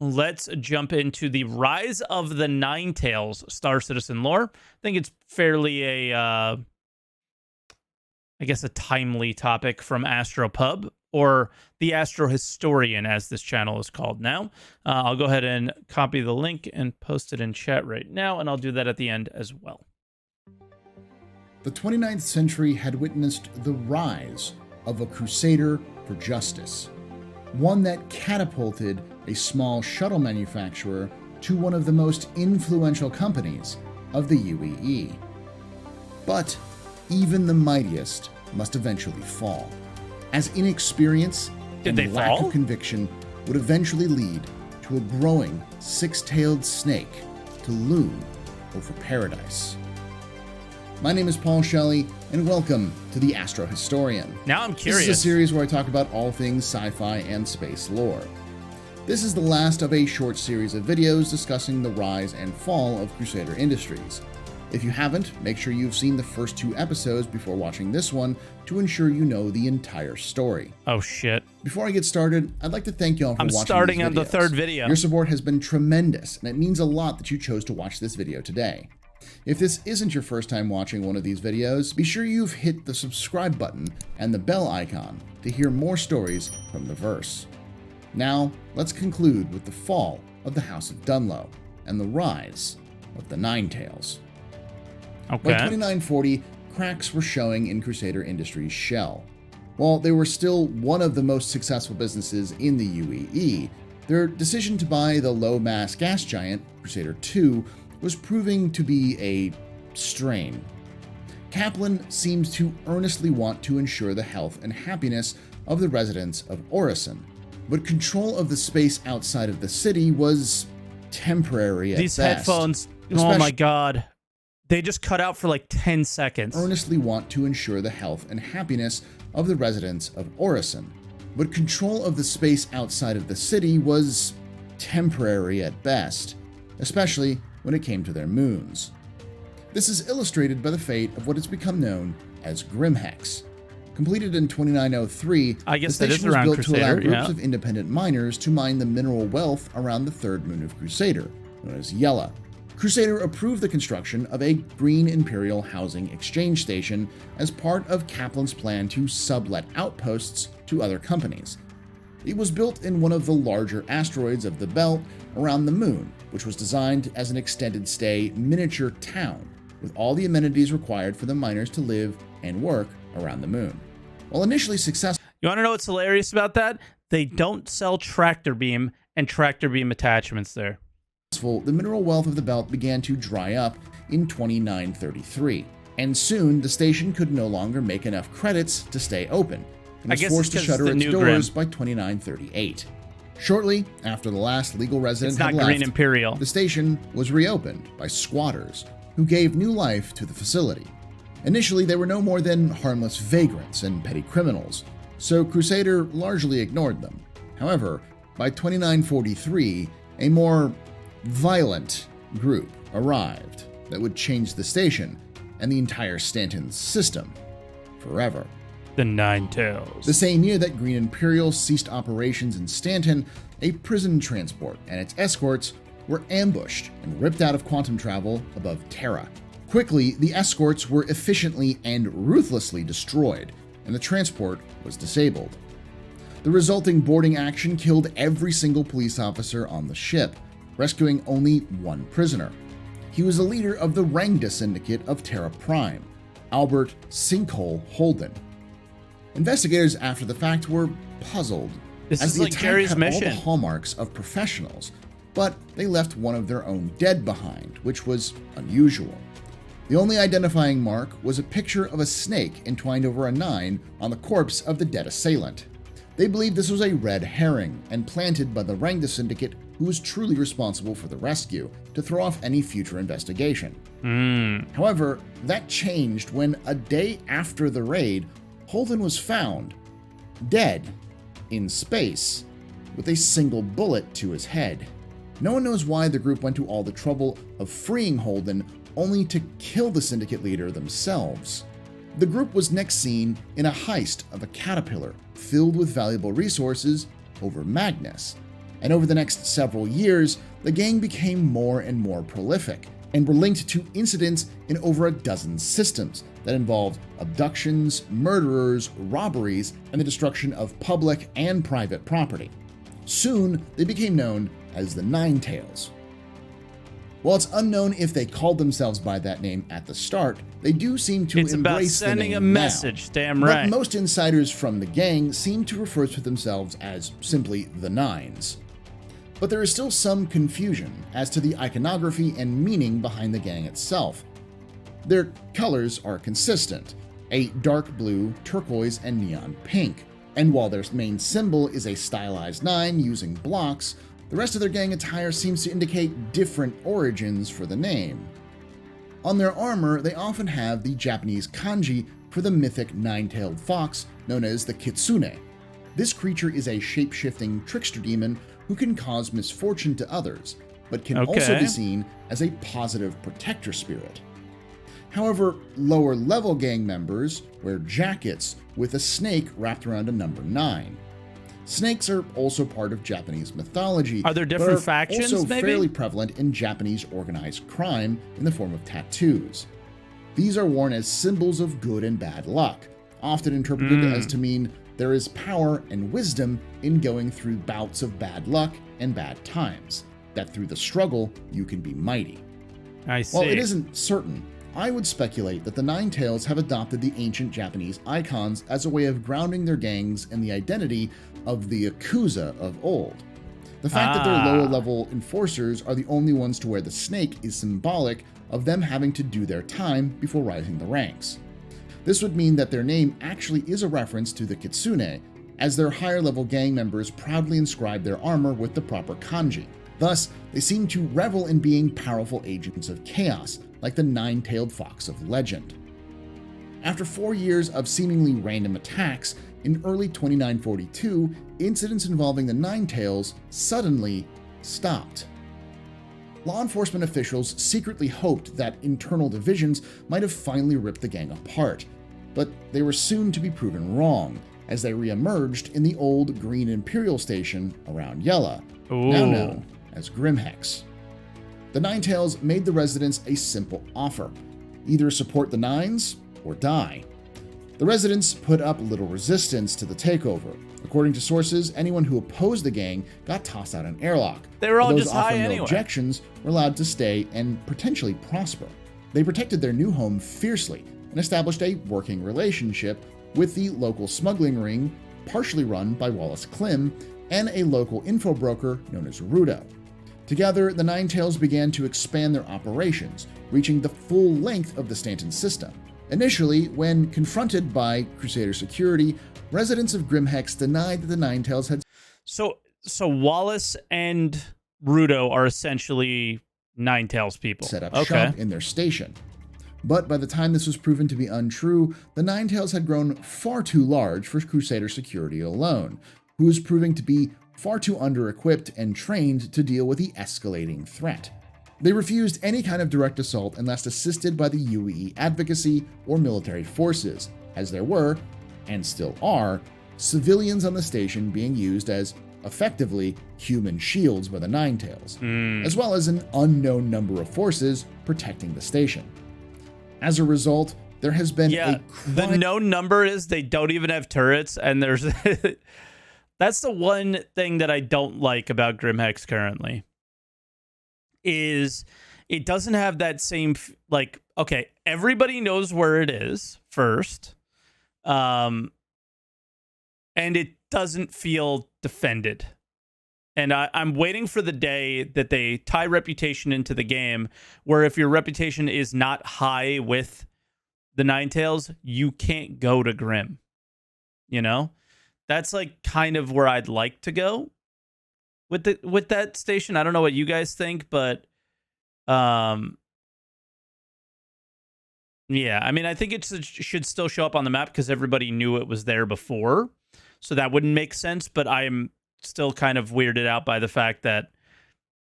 let's jump into the Rise of the Ninetales Star Citizen lore. I think it's fairly I guess a timely topic from Astro Pub, or the Astro Historian, as this channel is called now. I'll go ahead and copy the link and post it in chat right now, and I'll do that at the end as well. The 29th century had witnessed the rise of a crusader for justice, one that catapulted a small shuttle manufacturer to one of the most influential companies of the UEE. But even the mightiest must eventually fall, as inexperience and lack of conviction would eventually lead to a growing six-tailed snake to loom over paradise. My name is Paul Shelley, and welcome to the Astro Historian. Now I'm curious. This is a series where I talk about all things sci-fi and space lore. This is the last of a short series of videos discussing the rise and fall of Crusader Industries. If you haven't, make sure you've seen the first 2 episodes before watching this one to ensure you know the entire story. Oh shit. Before I get started, I'd like to thank y'all for watching. I'm starting on the 3rd video. Your support has been tremendous, and it means a lot that you chose to watch this video today. If this isn't your first time watching one of these videos, be sure you've hit the subscribe button and the bell icon to hear more stories from the verse. Now, let's conclude with the fall of the House of Dunlow and the rise of the Ninetales. Okay. By 2940, cracks were showing in Crusader Industries' shell. While they were still one of the most successful businesses in the UEE, their decision to buy the low-mass gas giant, Crusader II, was proving to be a strain. Kaplan seems to earnestly want to ensure the health and happiness of the residents of Orison, but control of the space outside of the city was temporary at best. These headphones, oh my god. They just cut out for like 10 seconds. Earnestly want to ensure the health and happiness of the residents of Orison, but control of the space outside of the city was temporary at best, especially when it came to their moons. This is illustrated by the fate of what has become known as Grimhex. Completed in 2903, the station was built to allow groups of independent miners to mine the mineral wealth around the 3rd moon of Crusader, known as Yella. Crusader approved the construction of a Green Imperial housing exchange station as part of Kaplan's plan to sublet outposts to other companies. It was built in one of the larger asteroids of the belt around the moon, which was designed as an extended stay miniature town, with all the amenities required for the miners to live and work around the moon. While initially successful... You want to know what's hilarious about that? They don't sell tractor beam and tractor beam attachments there. The mineral wealth of the belt began to dry up in 2933, and soon the station could no longer make enough credits to stay open, and was forced to shutter its doors by 2938. Shortly after the last legal resident had left, Green Imperial. The station was reopened by squatters, who gave new life to the facility. Initially, they were no more than harmless vagrants and petty criminals, so Crusader largely ignored them. However, by 2943, a more violent group arrived that would change the station and the entire Stanton system forever. The Ninetales. The same year that Green Imperial ceased operations in Stanton, a prison transport and its escorts were ambushed and ripped out of quantum travel above Terra. Quickly, the escorts were efficiently and ruthlessly destroyed, and the transport was disabled. The resulting boarding action killed every single police officer on the ship, rescuing only one prisoner. He was the leader of the Rangda Syndicate of Terra Prime, Albert Sinkhole Holden. Investigators after the fact were puzzled, as the attack had all the hallmarks of professionals, but they left one of their own dead behind, which was unusual. The only identifying mark was a picture of a snake entwined over a 9 on the corpse of the dead assailant. They believed this was a red herring and planted by the Rangda Syndicate, who was truly responsible for the rescue, to throw off any future investigation. However, that changed when a day after the raid, Holden was found dead in space with a single bullet to his head. No one knows why the group went to all the trouble of freeing Holden only to kill the syndicate leader themselves. The group was next seen in a heist of a caterpillar filled with valuable resources over Magnus. And over the next several years, the gang became more and more prolific, and were linked to incidents in over a dozen systems that involved abductions, murderers, robberies, and the destruction of public and private property. Soon, they became known as the Ninetales. While it's unknown if they called themselves by that name at the start, they do seem to It's about embrace the sending name a message, now. damn right. But most insiders from the gang seem to refer to themselves as simply the Nines. But there is still some confusion as to the iconography and meaning behind the gang itself. Their colors are consistent, a dark blue, turquoise, and neon pink, and while their main symbol is a stylized 9 using blocks, the rest of their gang attire seems to indicate different origins for the name. On their armor, they often have the Japanese kanji for the mythic nine-tailed fox known as the kitsune. This creature is a shape-shifting trickster demon who can cause misfortune to others, but can also be seen as a positive protector spirit. However, lower-level gang members wear jackets with a snake wrapped around a number 9. Snakes are also part of Japanese mythology. Are there different but are factions, also maybe? fairly prevalent in Japanese organized crime in the form of tattoos. These are worn as symbols of good and bad luck, often interpreted as to mean there is power and wisdom in going through bouts of bad luck and bad times, that through the struggle you can be mighty. I see. While it isn't certain, I would speculate that the Ninetales have adopted the ancient Japanese icons as a way of grounding their gangs in the identity of the Yakuza of old. The fact that their lower-level enforcers are the only ones to wear the snake is symbolic of them having to do their time before rising the ranks. This would mean that their name actually is a reference to the kitsune, as their higher-level gang members proudly inscribe their armor with the proper kanji. Thus, they seem to revel in being powerful agents of chaos, like the nine-tailed fox of legend. After 4 years of seemingly random attacks, in early 2942, incidents involving the Ninetales suddenly stopped. Law enforcement officials secretly hoped that internal divisions might have finally ripped the gang apart, but they were soon to be proven wrong, as they re-emerged in the old Green Imperial Station around Yella, now known as Grimhex. The Ninetales made the residents a simple offer: either support the Nines or die. The residents put up little resistance to the takeover. According to sources, anyone who opposed the gang got tossed out an airlock. They were all Those just high offering no anyway. objections were allowed to stay and potentially prosper. They protected their new home fiercely and established a working relationship with the local smuggling ring, partially run by Wallace Klim, and a local info broker known as Rudo. Together, the Ninetales began to expand their operations, reaching the full length of the Stanton system. Initially, when confronted by Crusader security, residents of Grimhex denied that the Ninetales had So Wallace and Rudo are essentially Ninetales people. set up shop in their station. But by the time this was proven to be untrue, the Ninetales had grown far too large for Crusader security alone, who was proving to be far too under-equipped and trained to deal with the escalating threat. They refused any kind of direct assault unless assisted by the UE advocacy or military forces, as there were, and still are, civilians on the station being used as, effectively, human shields by the Ninetales, as well as an unknown number of forces protecting the station. As a result, there has been the known number is they don't even have turrets, and there's that's the one thing that I don't like about Grimhex currently. Is it doesn't have that same okay, everybody knows where it is first, and it doesn't feel defended. And I'm waiting for the day that they tie reputation into the game, where if your reputation is not high with the Ninetales, you can't go to Grim. You know, that's like kind of where I'd like to go with that station. I don't know what you guys think, but yeah, I mean, I think it should still show up on the map because everybody knew it was there before, so that wouldn't make sense. But I'm still kind of weirded out by the fact that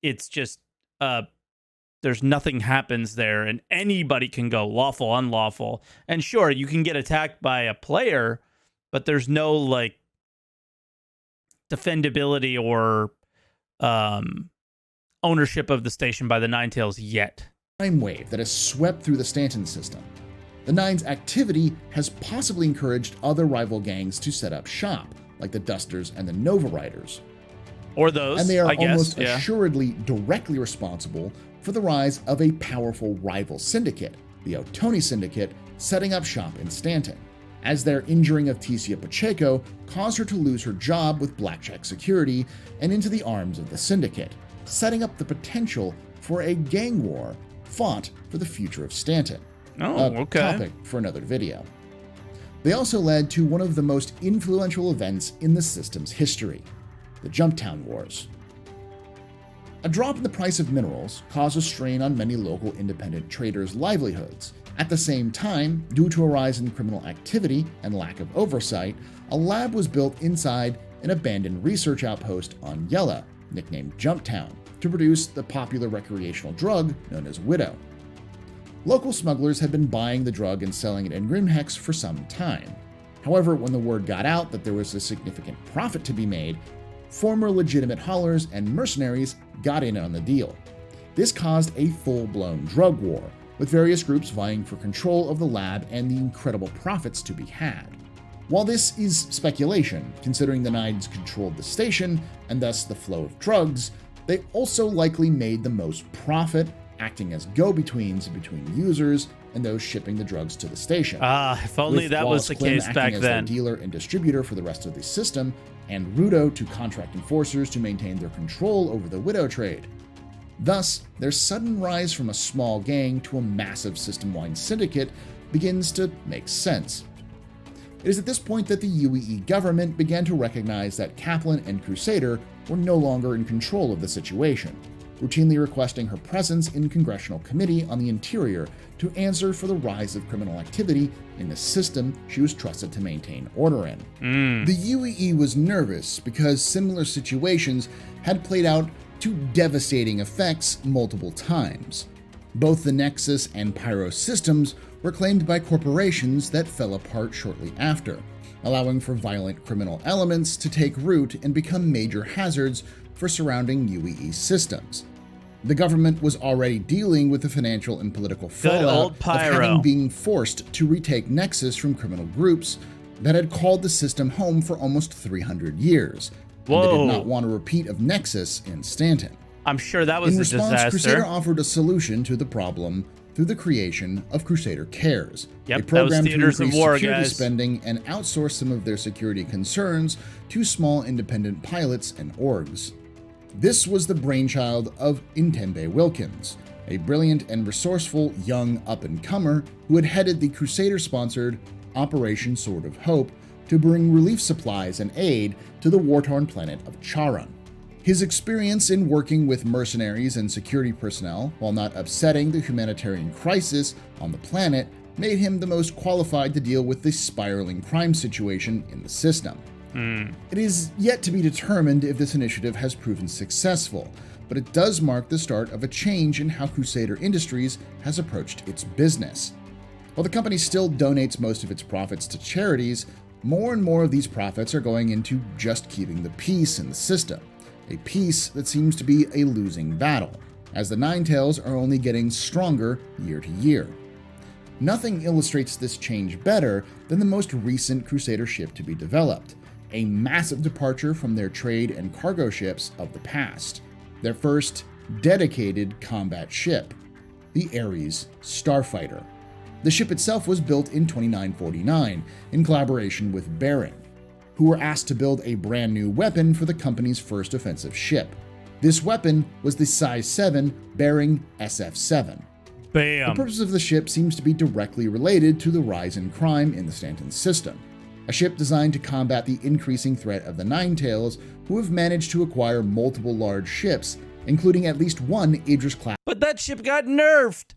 it's just there's nothing happens there, and anybody can go, lawful, unlawful, and sure, you can get attacked by a player, but there's no like defendability or ownership of the station by the Ninetales yet. Crime wave that has swept through the Stanton system. The Nine's activity has possibly encouraged other rival gangs to set up shop, like the Dusters and the Nova Riders. Or those, and they are I guess, almost yeah. assuredly directly responsible for the rise of a powerful rival syndicate, the Ottoni Syndicate, setting up shop in Stanton, as their injuring of Ticia Pacheco caused her to lose her job with Blackjack Security and into the arms of the syndicate, setting up the potential for a gang war fought for the future of Stanton. Oh, okay. Topic for another video. They also led to one of the most influential events in the system's history, the Jumptown Wars. A drop in the price of minerals caused a strain on many local independent traders' livelihoods. At the same time, due to a rise in criminal activity and lack of oversight, a lab was built inside an abandoned research outpost on Yella, nicknamed Jumptown, to produce the popular recreational drug known as Widow. Local smugglers had been buying the drug and selling it in Grimhex for some time. However, when the word got out that there was a significant profit to be made, former legitimate haulers and mercenaries got in on the deal. This caused a full-blown drug war, with various groups vying for control of the lab and the incredible profits to be had. While this is speculation, considering the Nines controlled the station and thus the flow of drugs, they also likely made the most profit, acting as go-betweens between users and those shipping the drugs to the station. If only that was the case back as then. Their dealer and distributor for the rest of the system, and Rudo to contract enforcers to maintain their control over the Widow trade. Thus, their sudden rise from a small gang to a massive system-wide syndicate begins to make sense. It is at this point that the UEE government began to recognize that Kaplan and Crusader were no longer in control of the situation, routinely requesting her presence in Congressional Committee on the Interior to answer for the rise of criminal activity in the system she was trusted to maintain order in. The UEE was nervous because similar situations had played out to devastating effects multiple times. Both the Nexus and Pyro systems were claimed by corporations that fell apart shortly after, allowing for violent criminal elements to take root and become major hazards for surrounding UEE systems. The government was already dealing with the financial and political fallout of having been forced to retake Nexus from criminal groups that had called the system home for almost 300 years. And they did not want a repeat of Nexus in Stanton. I'm sure that was a disaster. In response, Crusader offered a solution to the problem through the creation of Crusader Cares, a program to increase security spending and outsource some of their security concerns to small independent pilots and orgs. This was the brainchild of Intembe Wilkins, a brilliant and resourceful young up-and-comer who had headed the Crusader-sponsored Operation Sword of Hope to bring relief supplies and aid to the war-torn planet of Charon. His experience in working with mercenaries and security personnel while not upsetting the humanitarian crisis on the planet made him the most qualified to deal with the spiraling crime situation in the system. It is yet to be determined if this initiative has proven successful, but it does mark the start of a change in how Crusader Industries has approached its business. While the company still donates most of its profits to charities, more and more of these profits are going into just keeping the peace in the system, a peace that seems to be a losing battle, as the Ninetales are only getting stronger year to year. Nothing illustrates this change better than the most recent Crusader ship to be developed, a massive departure from their trade and cargo ships of the past, their first dedicated combat ship, the Ares Starfighter. The ship itself was built in 2949 in collaboration with Bering, who were asked to build a brand new weapon for the company's first offensive ship. This weapon was the Size 7 Bering SF-7. Bam. The purpose of the ship seems to be directly related to the rise in crime in the Stanton system, a ship designed to combat the increasing threat of the Ninetales, who have managed to acquire multiple large ships, including at least one Idris-class But that ship got nerfed.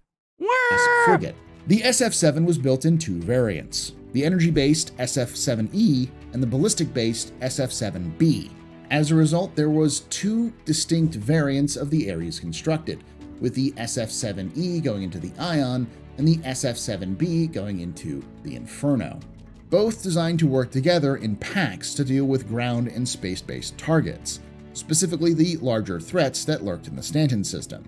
frigate. The SF-7 was built in two variants, the energy-based SF-7E and the ballistic-based SF-7B. As a result, there was two distinct variants of the Ares constructed, with the SF-7E going into the Ion and the SF-7B going into the Inferno, both designed to work together in packs to deal with ground and space-based targets. specifically the larger threats that lurked in the Stanton system.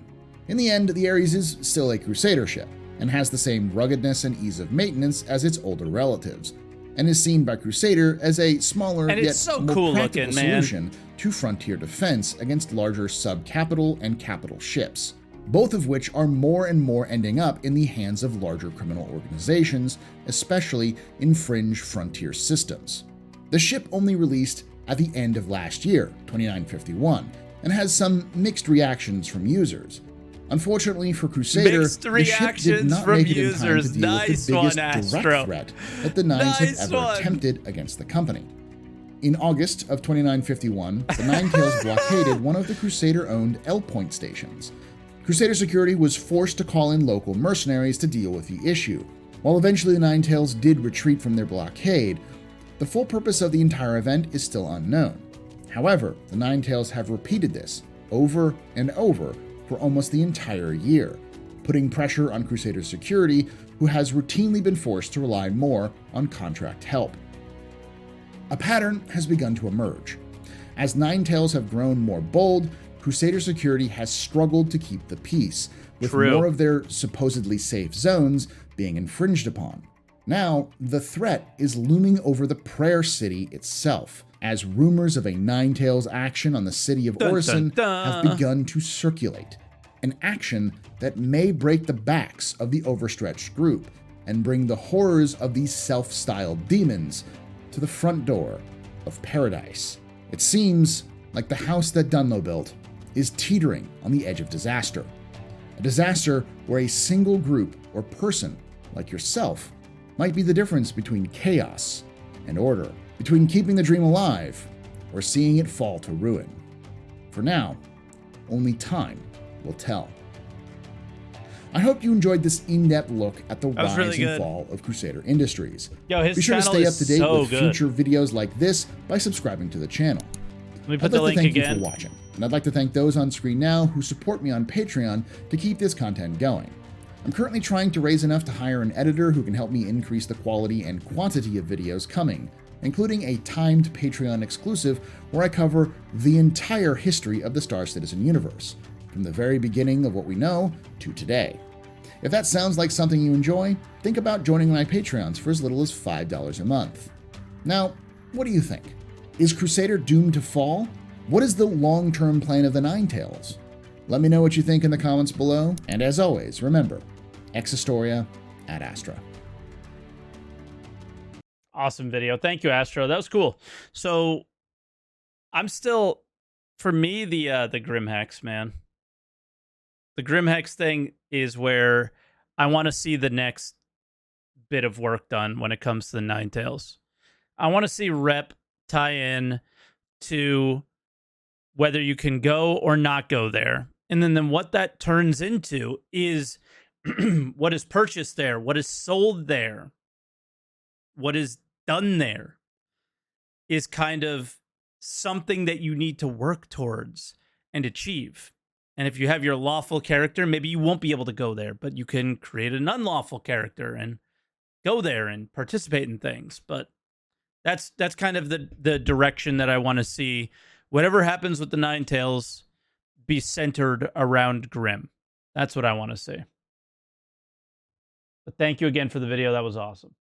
In the end, the Ares is still a Crusader ship, and has the same ruggedness and ease of maintenance as its older relatives, and is seen by Crusader as a smaller and yet so more cool practical looking, man. solution to frontier defense against larger sub-capital and capital ships, both of which are more and more ending up in the hands of larger criminal organizations, especially in fringe frontier systems. The ship only released at the end of last year, 2951, and has some mixed reactions from users. Unfortunately for Crusader, the ship did not make it in time to deal with the biggest direct threat that the Nines have ever attempted against the company. In August of 2951, the Ninetales blockaded one of the Crusader-owned L-Point stations. Crusader security was forced to call in local mercenaries to deal with the issue. While eventually the Ninetales did retreat from their blockade, the full purpose of the entire event is still unknown. However, the Ninetales have repeated this over and over for almost the entire year, putting pressure on Crusader security, who has routinely been forced to rely more on contract help. A pattern has begun to emerge. As Ninetales have grown more bold, Crusader security has struggled to keep the peace, with more of their supposedly safe zones being infringed upon. Now, the threat is looming over the Prayer City itself, as rumors of a Ninetales action on the city of Orison have begun to circulate, an action that may break the backs of the overstretched group and bring the horrors of these self-styled demons to the front door of paradise. It seems like the house that Dunlow built is teetering on the edge of disaster. A disaster where a single group or person, like yourself, might be the difference between chaos and order, between keeping the dream alive or seeing it fall to ruin. For now, only time will tell. I hope you enjoyed this in-depth look at the rise and fall of Crusader Industries. His Be sure to stay up to date with good. future videos like this by subscribing to the channel. Let me put the link again. I'd like to thank you for watching, and I'd like to thank those on screen now who support me on Patreon to keep this content going. I'm currently trying to raise enough to hire an editor who can help me increase the quality and quantity of videos coming, including a timed Patreon exclusive where I cover the entire history of the Star Citizen universe, from the very beginning of what we know to today. If that sounds like something you enjoy, think about joining my Patreons for as little as $5 a month. Now, what do you think? Is Crusader doomed to fall? What is the long-term plan of the Ninetales? Let me know what you think in the comments below, and as always, remember, Ex Historia ad Astra. Awesome video. Thank you, Astro. That was cool. So I'm still, for me, the Grim Hex, man. The Grim Hex thing is where I want to see the next bit of work done when it comes to the Ninetales. I want to see Rep tie in to whether you can go or not go there. And then what that turns into is what is purchased there, what is sold there, what is done there is kind of something that you need to work towards and achieve. And if you have your lawful character, maybe you won't be able to go there, but you can create an unlawful character and go there and participate in things. But that's kind of the direction that I want to see. Whatever happens with the Ninetales, be centered around Grim. That's what I want to see. But thank you again for the video. That was awesome.